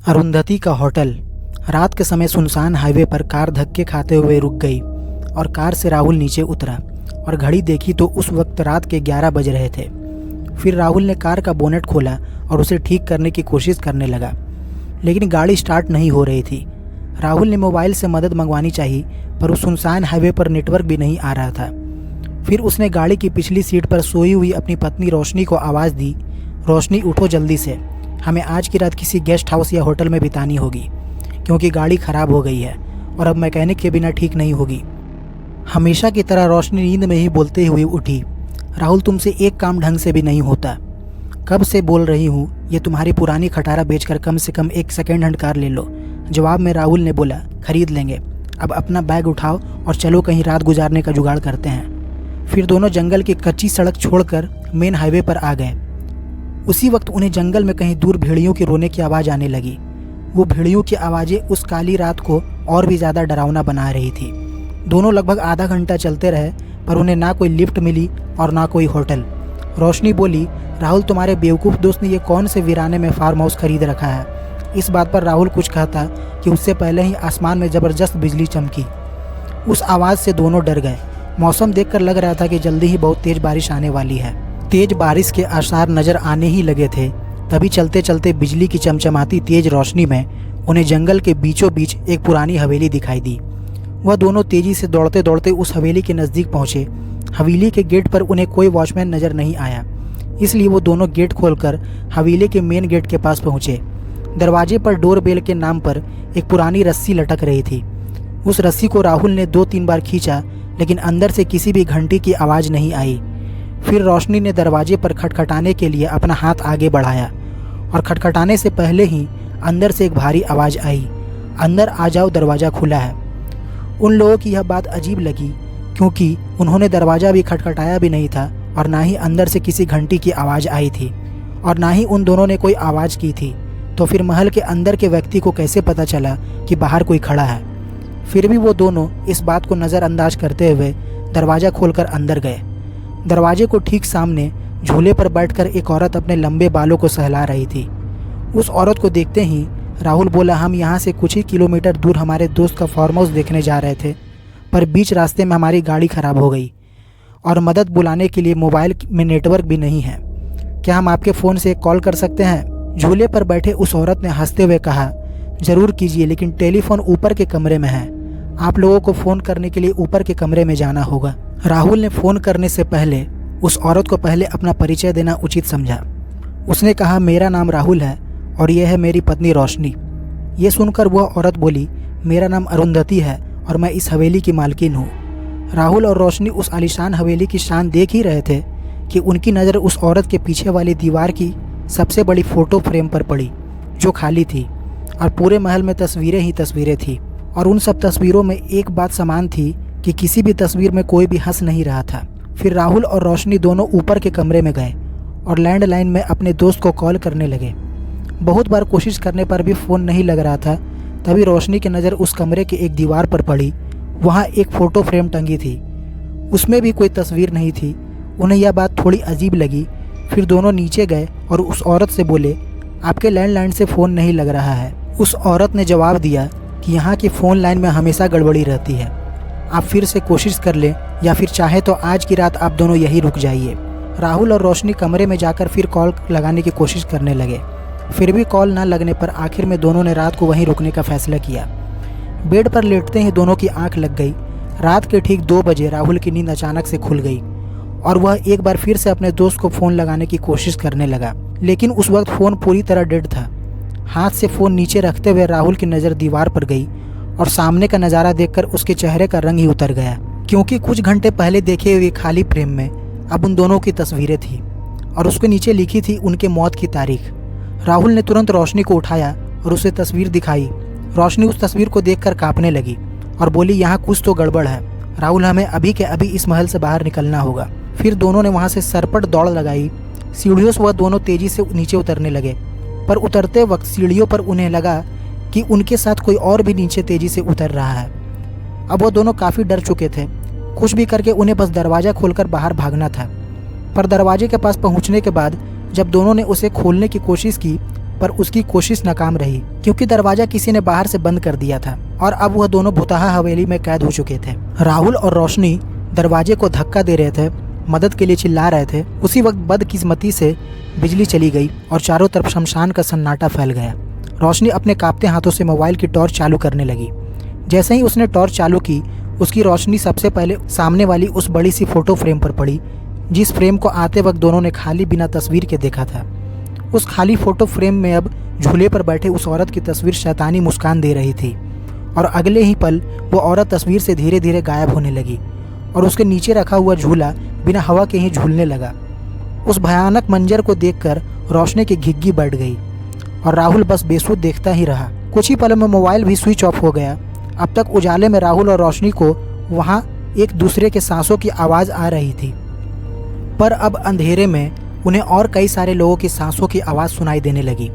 अरुंधति का होटल। रात के समय सुनसान हाईवे पर कार धक्के खाते हुए रुक गई और कार से राहुल नीचे उतरा और घड़ी देखी तो उस वक्त रात के 11 बज रहे थे। फिर राहुल ने कार का बोनेट खोला और उसे ठीक करने की कोशिश करने लगा, लेकिन गाड़ी स्टार्ट नहीं हो रही थी। राहुल ने मोबाइल से मदद मंगवानी चाहिए, पर उस सुनसान हाईवे पर नेटवर्क भी नहीं आ रहा था। फिर उसने गाड़ी की पिछली सीट पर सोई हुई अपनी पत्नी रोशनी को आवाज़ दी, रोशनी उठो जल्दी से, हमें आज की रात किसी गेस्ट हाउस या होटल में बितानी होगी, क्योंकि गाड़ी ख़राब हो गई है और अब मैकेनिक के बिना ठीक नहीं होगी। हमेशा की तरह रोशनी नींद में ही बोलते हुए उठी, राहुल तुमसे एक काम ढंग से भी नहीं होता, कब से बोल रही हूँ ये तुम्हारी पुरानी खटारा बेचकर कम से कम एक सेकेंड हैंड कार ले लो। जवाब में राहुल ने बोला, खरीद लेंगे, अब अपना बैग उठाओ और चलो कहीं रात गुजारने का जुगाड़ करते हैं। फिर दोनों जंगल की कच्ची सड़क छोड़कर मेन हाईवे पर आ गए। उसी वक्त उन्हें जंगल में कहीं दूर भेड़ियों के रोने की आवाज़ आने लगी। वो भेड़ियों की आवाज़ें उस काली रात को और भी ज़्यादा डरावना बना रही थी। दोनों लगभग आधा घंटा चलते रहे, पर उन्हें ना कोई लिफ्ट मिली और ना कोई होटल। रोशनी बोली, राहुल तुम्हारे बेवकूफ़ दोस्त ने ये कौन से वीराने में फार्म हाउस खरीद रखा है। इस बात पर राहुल कुछ कहता कि उससे पहले ही आसमान में ज़बरदस्त बिजली चमकी। उस आवाज़ से दोनों डर गए। मौसम देखकर लग रहा था कि जल्दी ही बहुत तेज़ बारिश आने वाली है। तेज़ बारिश के आसार नज़र आने ही लगे थे, तभी चलते चलते बिजली की चमचमाती तेज़ रोशनी में उन्हें जंगल के बीचों बीच एक पुरानी हवेली दिखाई दी। वह दोनों तेज़ी से दौड़ते दौड़ते उस हवेली के नज़दीक पहुँचे। हवेली के गेट पर उन्हें कोई वॉचमैन नज़र नहीं आया, इसलिए वो दोनों गेट खोलकर हवेली के मेन गेट के पास पहुँचे। दरवाजे पर डोर बेल के नाम पर एक पुरानी रस्सी लटक रही थी। उस रस्सी को राहुल ने 2-3 बार खींचा, लेकिन अंदर से किसी भी घंटी की आवाज़ नहीं आई। फिर रोशनी ने दरवाजे पर खटखटाने के लिए अपना हाथ आगे बढ़ाया और खटखटाने से पहले ही अंदर से एक भारी आवाज़ आई, अंदर आ जाओ, दरवाज़ा खुला है। उन लोगों की यह बात अजीब लगी, क्योंकि उन्होंने दरवाज़ा भी खटखटाया भी नहीं था और ना ही अंदर से किसी घंटी की आवाज़ आई थी और ना ही उन दोनों ने कोई आवाज़ की थी। तो फिर महल के अंदर के व्यक्ति को कैसे पता चला कि बाहर कोई खड़ा है। फिर भी वो दोनों इस बात को नज़रअंदाज करते हुए दरवाज़ा खोलकर अंदर गए। दरवाजे को ठीक सामने झूले पर बैठकर एक औरत अपने लंबे बालों को सहला रही थी। उस औरत को देखते ही राहुल बोला, हम यहाँ से कुछ ही किलोमीटर दूर हमारे दोस्त का फार्म हाउस देखने जा रहे थे, पर बीच रास्ते में हमारी गाड़ी ख़राब हो गई और मदद बुलाने के लिए मोबाइल में नेटवर्क भी नहीं है। क्या हम आपके फ़ोन से एक कॉल कर सकते हैं? झूले पर बैठे उस औरत ने हंसते हुए कहा, ज़रूर कीजिए, लेकिन टेलीफोन ऊपर के कमरे में है। आप लोगों को फ़ोन करने के लिए ऊपर के कमरे में जाना होगा। राहुल ने फ़ोन करने से पहले उस औरत को पहले अपना परिचय देना उचित समझा। उसने कहा, मेरा नाम राहुल है और यह है मेरी पत्नी रोशनी। ये सुनकर वह औरत बोली, मेरा नाम अरुंधति है और मैं इस हवेली की मालकिन हूँ। राहुल और रोशनी उस आलीशान हवेली की शान देख ही रहे थे कि उनकी नज़र उस औरत के पीछे वाली दीवार की सबसे बड़ी फ़ोटो फ्रेम पर पड़ी, जो खाली थी और पूरे महल में तस्वीरें ही तस्वीरें थी। और उन सब तस्वीरों में एक बात समान थी कि किसी भी तस्वीर में कोई भी हंस नहीं रहा था। फिर राहुल और रोशनी दोनों ऊपर के कमरे में गए और लैंडलाइन में अपने दोस्त को कॉल करने लगे। बहुत बार कोशिश करने पर भी फ़ोन नहीं लग रहा था। तभी रोशनी की नज़र उस कमरे के एक दीवार पर पड़ी। वहाँ एक फ़ोटो फ्रेम टंगी थी, उसमें भी कोई तस्वीर नहीं थी। उन्हें यह बात थोड़ी अजीब लगी। फिर दोनों नीचे गए और उस औरत से बोले, आपके लैंडलाइन से फ़ोन नहीं लग रहा है। उस औरत ने जवाब दिया कि यहाँ की फ़ोन लाइन में हमेशा गड़बड़ी रहती है, आप फिर से कोशिश कर लें या फिर चाहे तो आज की रात आप दोनों यहीं रुक जाइए। राहुल और रोशनी कमरे में जाकर फिर कॉल लगाने की कोशिश करने लगे। फिर भी कॉल ना लगने पर आखिर में दोनों ने रात को वहीं रुकने का फैसला किया। बेड पर लेटते ही दोनों की आंख लग गई। रात के ठीक 2 बजे राहुल की नींद अचानक से खुल गई और वह एक बार फिर से अपने दोस्त को फ़ोन लगाने की कोशिश करने लगा, लेकिन उस वक्त फ़ोन पूरी तरह डेड था। हाथ से फ़ोन नीचे रखते हुए राहुल की नज़र दीवार पर गई और सामने का नज़ारा देखकर उसके चेहरे का रंग ही उतर गया, क्योंकि कुछ घंटे पहले देखे हुए खाली फ्रेम में अब उन दोनों की तस्वीरें थी और उसके नीचे लिखी थी उनके मौत की तारीख। राहुल ने तुरंत रोशनी को उठाया और उसे तस्वीर दिखाई। रोशनी उस तस्वीर को देखकर काँपने लगी और बोली, यहाँ कुछ तो गड़बड़ है राहुल, हमें अभी के अभी इस महल से बाहर निकलना होगा। फिर दोनों ने वहाँ से सरपट दौड़ लगाई। सीढ़ियों से वह दोनों तेज़ी से नीचे उतरने लगे, पर उतरते वक्त सीढ़ियों पर उन्हें लगा कि उनके साथ कोई और भी नीचे तेज़ी से उतर रहा है। अब वह दोनों काफ़ी डर चुके थे। कुछ भी करके उन्हें बस दरवाज़ा खोलकर बाहर भागना था। पर दरवाजे के पास पहुंचने के बाद जब दोनों ने उसे खोलने की कोशिश की, पर उसकी कोशिश नाकाम रही क्योंकि दरवाजा किसी ने बाहर से बंद कर दिया था और अब वह दोनों भुताहा हवेली में कैद हो चुके थे। राहुल और रोशनी दरवाजे को धक्का दे रहे थे, मदद के लिए चिल्ला रहे थे। उसी वक्त बदकिस्मती से बिजली चली गई और चारों तरफ शमशान का सन्नाटा फैल गया। रोशनी अपने कांपते हाथों से मोबाइल की टॉर्च चालू करने लगी। जैसे ही उसने टॉर्च चालू की, उसकी रोशनी सबसे पहले सामने वाली उस बड़ी सी फोटो फ्रेम पर पड़ी जिस फ्रेम को आते वक्त दोनों ने खाली बिना तस्वीर के देखा था। उस खाली फोटो फ्रेम में अब झूले पर बैठे उस औरत की तस्वीर शैतानी मुस्कान दे रही थी और अगले ही पल वो औरत तस्वीर से धीरे धीरे गायब होने लगी और उसके नीचे रखा हुआ झूला बिना हवा के ही झूलने लगा। उस भयानक मंजर को देखकर रोशनी की घिग्गी बढ़ गई और राहुल बस बेसुध देखता ही रहा। कुछ ही पलों में मोबाइल भी स्विच ऑफ हो गया। अब तक उजाले में राहुल और रोशनी को वहाँ एक दूसरे के सांसों की आवाज़ आ रही थी, पर अब अंधेरे में उन्हें और कई सारे लोगों की सांसों की आवाज़ सुनाई देने लगी।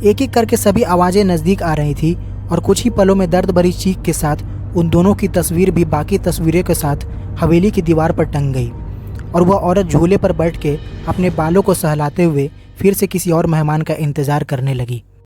एक एक करके सभी आवाज़ें नज़दीक आ रही थी और कुछ ही पलों में दर्द भरी चीख के साथ उन दोनों की तस्वीर भी बाकी तस्वीरों के साथ हवेली की दीवार पर टंग गई और वह औरत झूले पर बैठ के अपने बालों को सहलाते हुए फिर से किसी और मेहमान का इंतज़ार करने लगी।